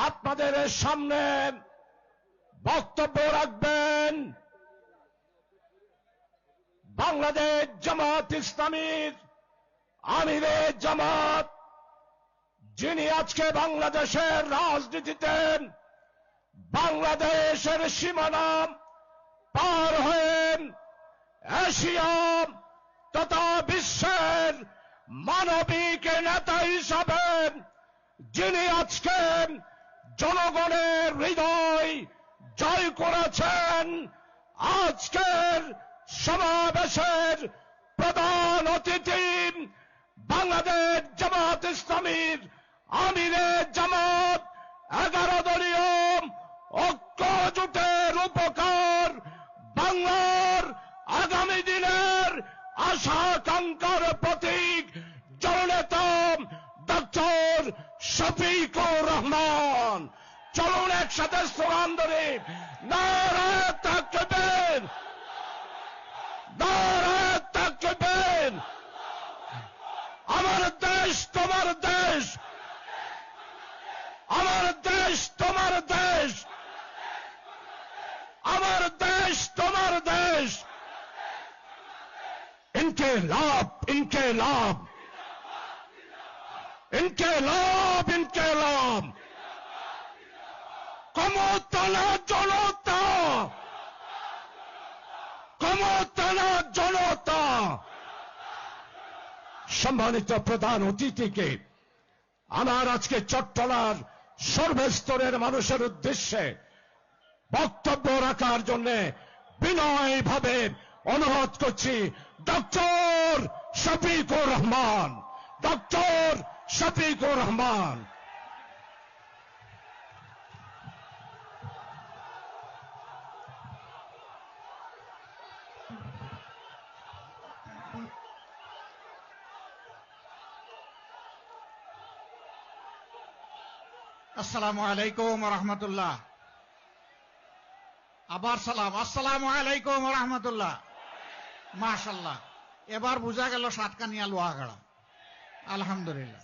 আপনাদের সামনে বক্তব্য রাখবেন বাংলাদেশ জামাত ইসলামীর আমিরে জামাত, যিনি আজকে বাংলাদেশের রাজনীতিতে বাংলাদেশের সীমানা পার হয়ে এশিয়া তথা বিশ্বের মানবিক নেতা হিসাবে যিনি আজকে জনগণের হৃদয় জয় করেছেন, আজকের সমাবেশের প্রধান অতিথি বাংলাদেশ জামাত ইসলামীর আমিরে জামাত 11 দলীয় ঐক্য জোটের উপকার বাংলার আগামী দিনের আশা আকাঙ্ক্ষার প্রতীক জননেতা ডক্টর শফিকুর রহমান। চলুন একসাথে স্লোগান ধরে নারায়ে তাকবীর, নারায়ে তাকবীর। আমার দেশ তোমার দেশ, আমার দেশ তোমার দেশ, আমার দেশ তোমার দেশ। ইনকিলাব ইনকিলাব ইনকিলাব ইনকিলাব। ক্ষমতা না জনতা, ক্ষমতা না জনতা। সম্মানিত প্রধান অতিথিকে আমার আজকে চট্টলার সর্বস্তরের মানুষের উদ্দেশ্যে বক্তব্য রাখার জন্য বিনয়ভাবে অনুরোধ করছি ডক্টর শফিকুর রহমান, ডক্টর শফিকুর রহমান। আসসালামু আলাইকুম ওয়া রাহমাতুল্লাহ। আবার সালাম, আসসালামু আলাইকুম ওয়া রাহমাতুল্লাহ। মাশাআল্লাহ, এবার বোঝা গেল সাতকানিয়া লোহাগাড়া। আলহামদুলিল্লাহ,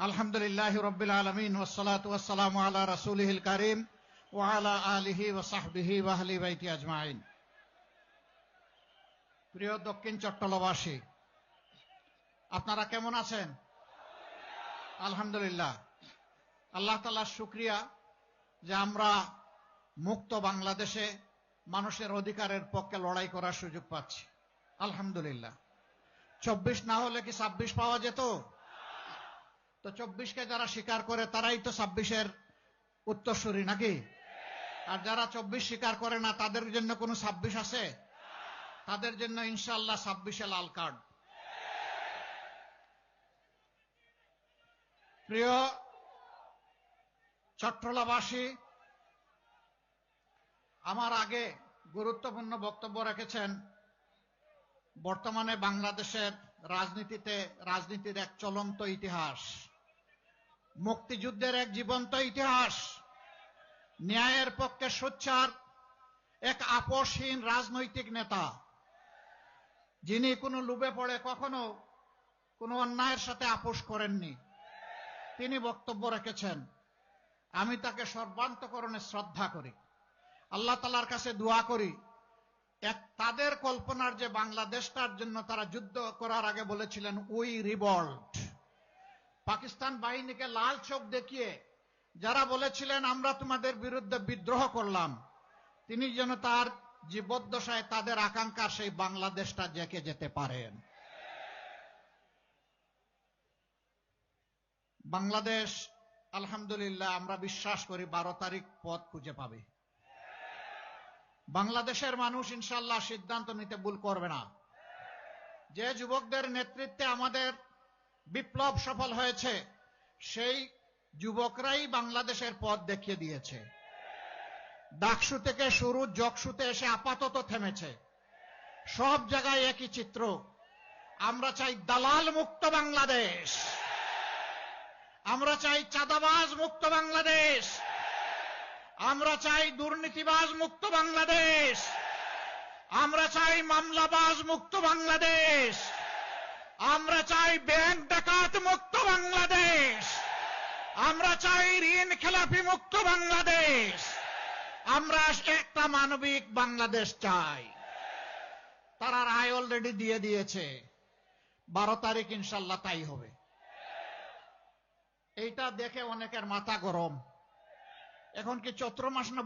আলহামদুলিল্লাহি রাব্বিল আলামিন ওয়াস সালাতু ওয়াস সালামু আলা রাসূলিহিল কারীম ওয়া আলা আলিহি ওয়া সাহবিহি ওয়া আহলি বাইতি আজমাইন। প্রিয় দক্ষিণ চট্টলবাসী, আপনারা কেমন আছেন? আলহামদুলিল্লাহ, আল্লাহ তাআলার শুকরিয়া যে আমরা মুক্ত বাংলাদেশে মানুষের অধিকারের পক্ষে লড়াই করার সুযোগ পাচ্ছি। আলহামদুলিল্লাহ। 24 না হলে কি 26 পাওয়া যেত? তো 24কে যারা স্বীকার করে তারাই তো 26-এর উত্তরসূরি নাকি? আর যারা 24 স্বীকার করে না তাদের জন্য কোনো 26 আছে? তাদের জন্য ইনশাআল্লাহ 26-এ লাল কার্ড। প্রিয় চট্টলাবাসী, আমার আগে গুরুত্বপূর্ণ বক্তব্য রেখেছেন বর্তমানে বাংলাদেশের রাজনীতির এক চলন্ত ইতিহাস, মুক্তিযুদ্ধের এক জীবন্ত ইতিহাস, ন্যায়ের পক্ষে সোচ্চার এক আপোষহীন রাজনৈতিক নেতা, যিনি কোনো লোভে পড়ে কখনো কোনো অন্যায়ের সাথে আপোষ করেননি। তিনি বক্তব্য রেখেছেন। আমি তাকে সর্বান্তঃকরণে শ্রদ্ধা করি, আল্লাহ তাআলার কাছে দোয়া করি তাদের কল্পনার যে বাংলাদেশটার জন্য তারা যুদ্ধ করার আগে বলেছিলেন উই রিভল্ট, পাকিস্তান বাহিনীকে লাল চোখ দেখিয়ে যারা বলেছিলেন আমরা তোমাদের বিরুদ্ধে বিদ্রোহ করলাম, তিনি যেন তার জীবদ্দশায় তাদের আকাঙ্ক্ষা সেই বাংলাদেশটা জেগে যেতে পারেন। বাংলাদেশ আলহামদুলিল্লাহ আমরা বিশ্বাস করি 12 তারিখ পথ খুঁজে পাবে। বাংলাদেশের মানুষ ইনশাআল্লাহ সিদ্ধান্ত নিতে ভুল করবে না। যে যুবকদের নেতৃত্বে আমাদের বিপ্লব সফল হয়েছে সেই যুবকরাই বাংলাদেশের পথ দেখিয়ে দিয়েছে। ডাকসু থেকে শুরু জকসুতে এসে আপাতত থেমেছে। সব জায়গায় একই চিত্র। আমরা চাই দালাল মুক্ত বাংলাদেশ, আমরা চাই চাঁদাবাজ মুক্ত বাংলাদেশ, আমরা চাই দুর্নীতিবাজ মুক্ত বাংলাদেশ, আমরা চাই মামলাবাজ মুক্ত বাংলাদেশ, আমরা চাই ব্যাংক ডাকাত মুক্ত বাংলাদেশ, আমরা চাই ঋণ খেলাপি মুক্ত বাংলাদেশ, আমরা একটা মানবিক বাংলাদেশ চাই। তারা রায় অলরেডি দিয়ে দিয়েছে, 12 তারিখ ইনশাল্লাহ তাই হবে। এইটা দেখে অনেকের মাথা গরম। এখন কি চৈত্র মাস না